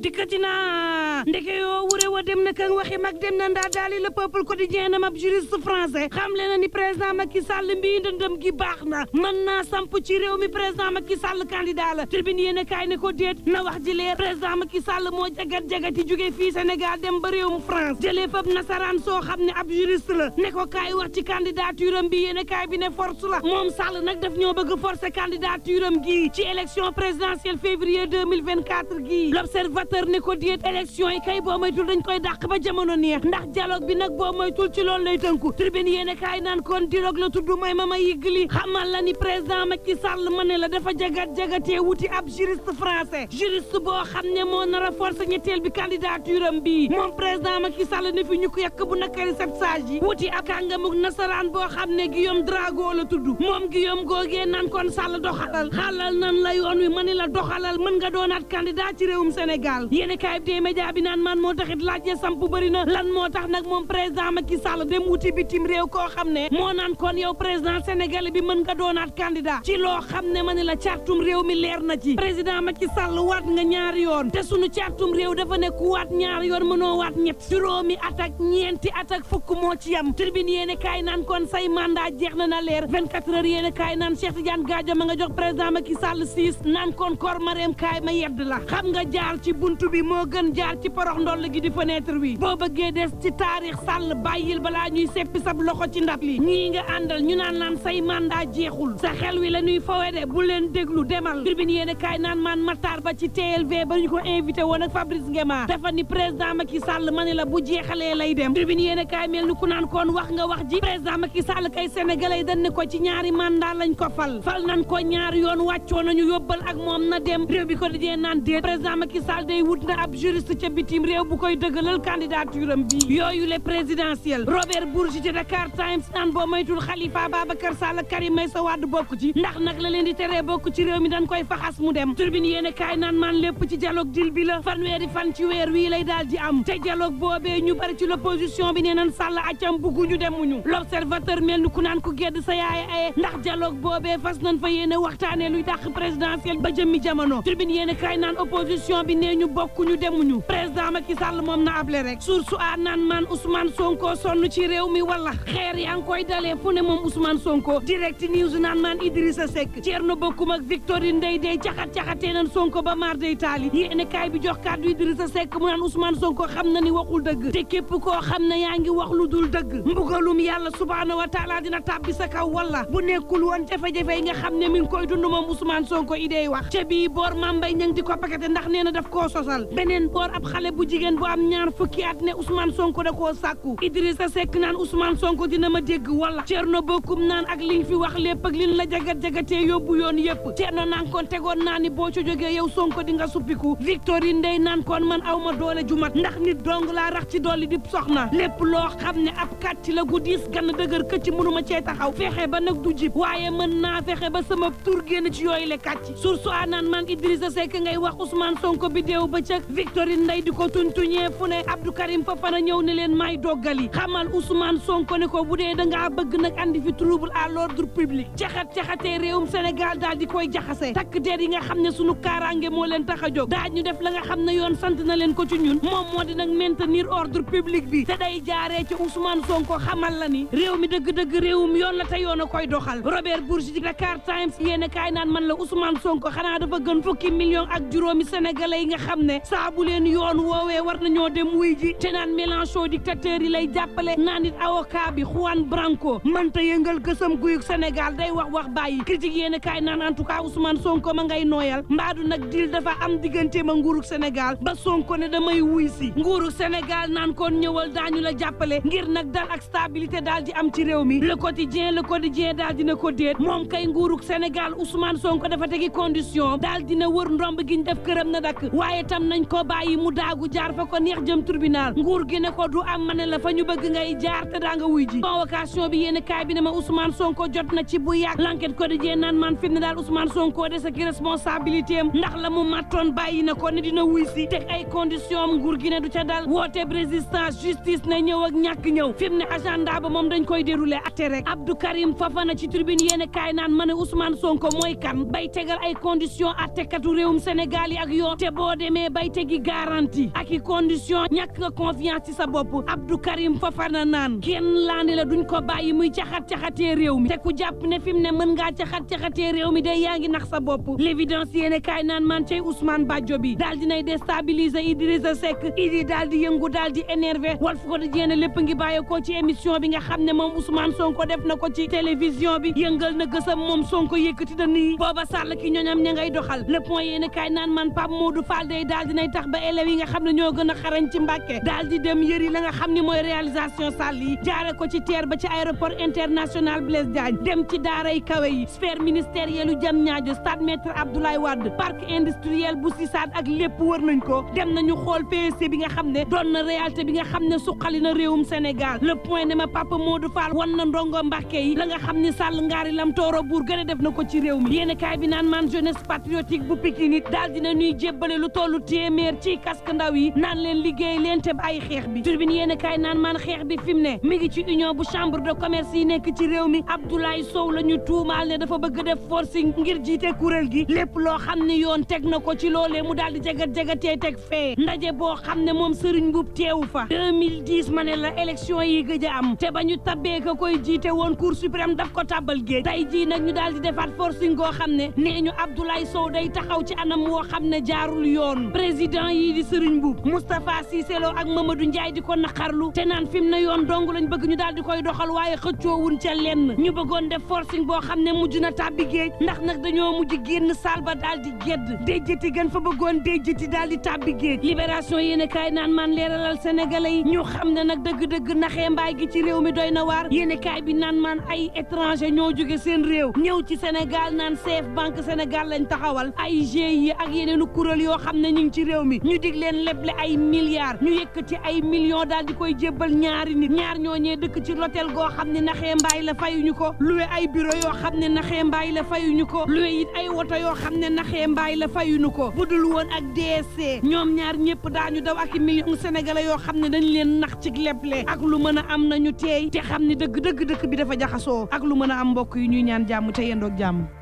dikkati naa ndeke yoo wure wa dem na kan waxi mag dem na ndaa daali le peuple quotidien na mab juriste français xam le na ni président Macky Sall mbii ndëndëm gi baax na mën naa samp ci réew mi président Macky Sall candidat la tribune yéene kaay ne ko déet na wax ji leer président Macky Sall moo jagat-jagati jóge fii Sénégal dem ba réewum France jëlee fab nasaraan soo xam ne ab juriste la ne ko kaay wax ci candidature am bi yéene kaay bi ne force la moom Sall nag daf ñoo bëgg forcer candidature am gii ci élection présidentielle février 2024 gii l'observateur ne ko déet élection yi kay boo moytul dañ koy dàq ba jamono neex ndax dialogue bi nag boo moytul ci loolu lay tënku tribune yéene kaay naan kon dialogue la tudd may ma yigli xamal la ni président Macky Sall ma ne la dafa jagatee wuti ab juriste français juriste boo xam ne moo nar a forcer ñetteel bi candidature am bii moom président Macky Sall ne fi ñu ko yàq bu nakari sab sage yi wuti ab kàngamuk nasaraan boo xam ne Guillaume Drago la tudd moom Guillaume googee nan kon Sall doxalal xalal nan la yoon wi ma ni la doxalal mën nga doonaat candidat ci réewum Sénégal yéene kaay bi dee média bi naan man moo taxit laajee samp bëri na lan moo tax nag moom président Macky Sall dem wuti bitim réew koo xam ne moo naan kon yow président sénégalais bi mën nga doonaat candidat ci loo xam ne ma ni la cartum réew mi leer na ci président Macky Sall waat nga ñaari yoon te sunu cartum réew dafa ne ku waat ñaari yoon mënoo waat ñett juróomi at ak ñeenti at ak fukk moo ci yam tribune yéene kaay naan kon say mandat jeex na leer 24 heures yéene kaay naan Cheikh Tidiane Gadio ma nga jox président Macky Sall 6 naan kon kor mareem kaay ma yedd la xam nga jaar ci buntu bi moo gën jaar ci porox ndoll gi di fenêtre wi boo bëggee des ci taarix Sall bàyyil balaa ñuy seppi sab loxo ci ndab li ñii nga àndal ñu naan say mandat jeexul sa xel wi la ñuy fawe de bu leen déglu demal tribune yéene kaay naan man Matar Ba ci TLV ba ñu ko invité woon ak Fabrice Ngema dafa ni président Macky Sall ma ne la bu jeexalee lay dem tribune yéene kaay mel ni ku naan kon wax nga wax ji président Macky Sall kay sénégalais dañ ne ko ci ñaari mandat lañ ko fal nañ ko ñaari yoon wàccoo nañu yóbbal ak moom na dem réew bi ko dijee naan déet président Macky Sall day wut na ab juriste ca bitim réew bu koy dëggalal candidature am bii yooyu les présidentielles Robert Bourgi ci Dakar Times naan boo moytul Khalifa Babacar Sall ak Karim Meïssa Wade bokk ci ndax nag la leen di teree bokk ci réew mi dañ koy faxas mu dem turbine yéene kaay naan man lépp ci dialogue dil bi la fanweeri fan ci weer wii lay daal di am te dialogue boobee ñu bari ci l'opposition bi nee nañ Sall accam bugguñu demuñu l'observateur mel ni ku naan ku gedd sa yaay aye ndax dialogue boobee fas nañ fa yéene waxtaanee luy dàq présidentiel ba jëmmi jamono tribune yéene kaay naan opposition bi nee ñu bokkuñu demuñu président Macky Sall moom na able rek source a naan man Ousmane Sonko sonn ci réew mi wala xeer yaa ngi koy dalee fu ne moom Ousmane Sonko direct news naan man Idrissa Seck Thierno Bocoum ak Victorine Ndeye day caxat-caxatee nan Sonko ba maar day taali yéene kaay bi jox kàddu Idrissa Seck mu naan Ousmane Sonko xam na ni waxul dëgg te képp koo xam ne yaa ngi wax lu dul dëgg mbugalum yàlla subhaanahu wa taala dina tàbbi sa kaw wala bu nekkul woon jafe-jafe yi nga xam ne mi ngi koy dund moom Ousmane Sonko idée wax ca bii boor Mambay ña ngi di ko pakete ndax nee na daf koo sosal beneen boor ab xale bu jigéen bu am ñaar fukki at ne Ousmane Sonko da koo sàkku Idrissa Seck naan Ousmane Sonko dina ma dégg wala Thierno Bocoum naan ak liñ fi wax lépp ak liñ la jagat-jagatee yóbbu yoon yëpp Thierno naan kon tegoon naa ni boo ca jógee yow Sonko di nga suppiku Victorine Ndeye naan kon man aw ma doole ju mat ndax nit dong laa rax ci dolli di soxna lépp loo xam ne ab kàcc la gu diis gann dëgër këcc mënuma cee taxaw fexe ba nag du jib waaye mën naa fexe ba sama tur génn ci yooyu le kàcc source a naan man Idrissa Seck ngay wax Ousmane Sonko bi déew ba cëg Victorine Ndeye di ko tuñtuñee fu ne Abdou Karim Fofana ñëw ne leen may doggali xamal Ousmane Sonko ne ko bu dee dangaa bëgg nag andi fi trouble à l'ordre public caxat-caxatee réewum Sénégal daal di koy jaxase takk der yi nga xam ne sunu kaaraange moo leen tax a jóg daaj ñu def la nga xam ne yoon sant na leen ko ci ñun moom moo di nag maintenir ordre public bi te day jaaree ci Ousmane Sonko xamal la ni réew mi dëgg-dëgg réewum yoon la te yoon a koy doxal Robert Bourgi ci Dakar Times yéene kaay naan man la Ousmane Sonko xanaa dafa gën fukki million ak juróomi sénégalais yi nga xam ne saa bu leen yoon woowee war nañoo dem wuy ji te naan Mélenchon dictateur yi lay jàppale naan it avocat bi Juan Branco mënta yëngal gësam guyuk Sénégal day wax bàyyi critique yéene kaay naan en tout cas Ousmane Sonko ma ngay nooyal mbaadu nag dil dafa am diggante ma nguuruk Sénégal ba Sonko ne damay wuy si nguuruk Sénégal naan kon ñëwal daañu la jàppale ngir nag dal ak stabilité daal di am ci réew mi le quotidien daal dina ko déet moom kay nguuruk Sénégal Ousmane Sonko dafa tegi condition daal dina wër ndomb gi ñu def këram na dakk waaye tam nañ ko bàyyi mu daagu jaar fa ko neex jëm tribunal nguur gi ne ko du am ma ne la fa ñu bëgg ngay jaar te daa nga wuy ji convocation bi yéen kaay bi ne ma Ousmane Sonko jot na ci bu yàgg l'enquête quotidien naan man fi mu ne daal Ousmane Sonko de sa ki responsabilité am ndax la mu mattoon bàyyi na ko ne dina wuy si teg ay condition am nguur gi ne du ca dal woote résistance justice na ñëw ak ñàkk ñëw fi mu ne agenda ba moom dañ koy déroulé atte rek Abdou Karim Fofana ci tribune yéen kaay naan ma ne Ousmane Sonko mooy kan bay tegal ay condition attekatu réewum Sénégal yi ak yoon te boo demee demee bay tegi garantie ak i condition ñàkk nga confiance ci sa bopp Abdou Karim Fofana naan kenn laani la duñ ko bàyyi muy caxat-caxatee réew mi te ku jàpp ne fi mu ne mën ngaa caxat-caxatee réew mi day yaa ngi nax sa bopp l'évidence yéene kaay naan man cey Ousmane Badjo bi daal dinay déstabiliser Idrissa Seck Idi daal di yëngu daal di énervé Walf Quotidien lépp ngi bàyyeekoo ci émission bi nga xam ne moom Ousmane Sonko def na ko ci télévision bi yëngal na gësam moom Sonko yëkkati da nii booba Sall ki ñoñam ña ngay doxal le point yéene kaay naan man Pape Modou Fall day daal dinay tax ba élèves yi nga xam ne ñoo gën a xarañ ci Mbàkke daal di dem yëri la nga xam ne mooy réalisation Sall yi jaare ko ci TER ba ci aéroport international Blaise Diagne dem ci daaray kawe yi sphère ministérielle u Diamniadio stade Maître Abdoulaye Wade parc industriel bu Sissane ak lépp wër nañ ko dem nañu xool PSC bi nga xam ne doon na réalité bi nga xam ne suqali na réewum Sénégal le point ne ma Papa Modou Fall wan na ndongo Mbàkke yi la nga xam ne Sall ngaari lam tooro buur gën a def na ko ci réew mi yéene kaay bi naan man jeunesse patriotique bu Pikine it daal dina ñuy jébbale lu tollu téeméer ci casque ndaw yi naan leen liggéey leen te ay xeex bi turbine yéene kaay naan man xeex bi fi mu ne mi ngi ci union bu chambre de commerce yi nekk ci réew mi Abdoulaye Sow la ñu tuumaal ne dafa bëgg def forcing ngir jiite kuréel gi lépp loo xam ne yoon teg na ko ci loolee mu daal di jagat-jagatee teg fee ndaje boo xam ne moom Serigne Mboup teewu fa 2010 ma ne la élection yi gëj a am te ba ñu tabbee ka koy jiite woon cour suprême daf ko tàbbal géej tey jii nag ñu daal di defaat forcing goo xam ne nee ñu Abdoulaye Sow day taxaw ci anam woo xam ne jaarul yoon président yii di Serigne Mboup Moustapha Cissé Lo ak Mamadou Ndiaye di ko naqarlu te naan fi mu ne yoon dong lañ bëgg ñu daal di koy doxal waaye xëccoowun ca lenn ñu bëggoon def forcing boo xam ne mujj na tàbbi géej ndax nag dañoo mujj génn saal ba daal di gedd déjjati gën fa bëggoon déjjati daal di tàbbi géej libération yéene kaay naan man leeralal sénégalais yi ñu xam ne nag dëgg-dëgg naxee mbaay gi ci réew mi doy na waar yéene kaay bi naan man ay étranger ñoo jóge seen réew ñëw ci Sénégal naan CF Banque Sénégal lañ taxawal ay GIE ak yeneenu kuréel yoo xam ne ñu ngi ci réew mi ñu dig leen leble ay milliards ñu yëkkati ay millions daal di koy jébbal ñaari nit ñaar ñooñee dëkk ci l'hôtel goo xam ne naxee mbaay la fayuñu ko luwe ay bureau yoo xam ne naxee mbaay la fayuñu ko luwe it ay woto yoo xam ne naxee mbaay la fayuñu ko budul woon ak DSC ñoom ñaar ñëpp daañu daw ak millions sénégalais yoo xam ne dañ leen nax ci leble ak lu mën a am nañu teey te xam ne dëgg dëkk bi dafa jaxasoo ak lu mën a am mbokk yi ñuy ñaan jàmm te yendoog jàmm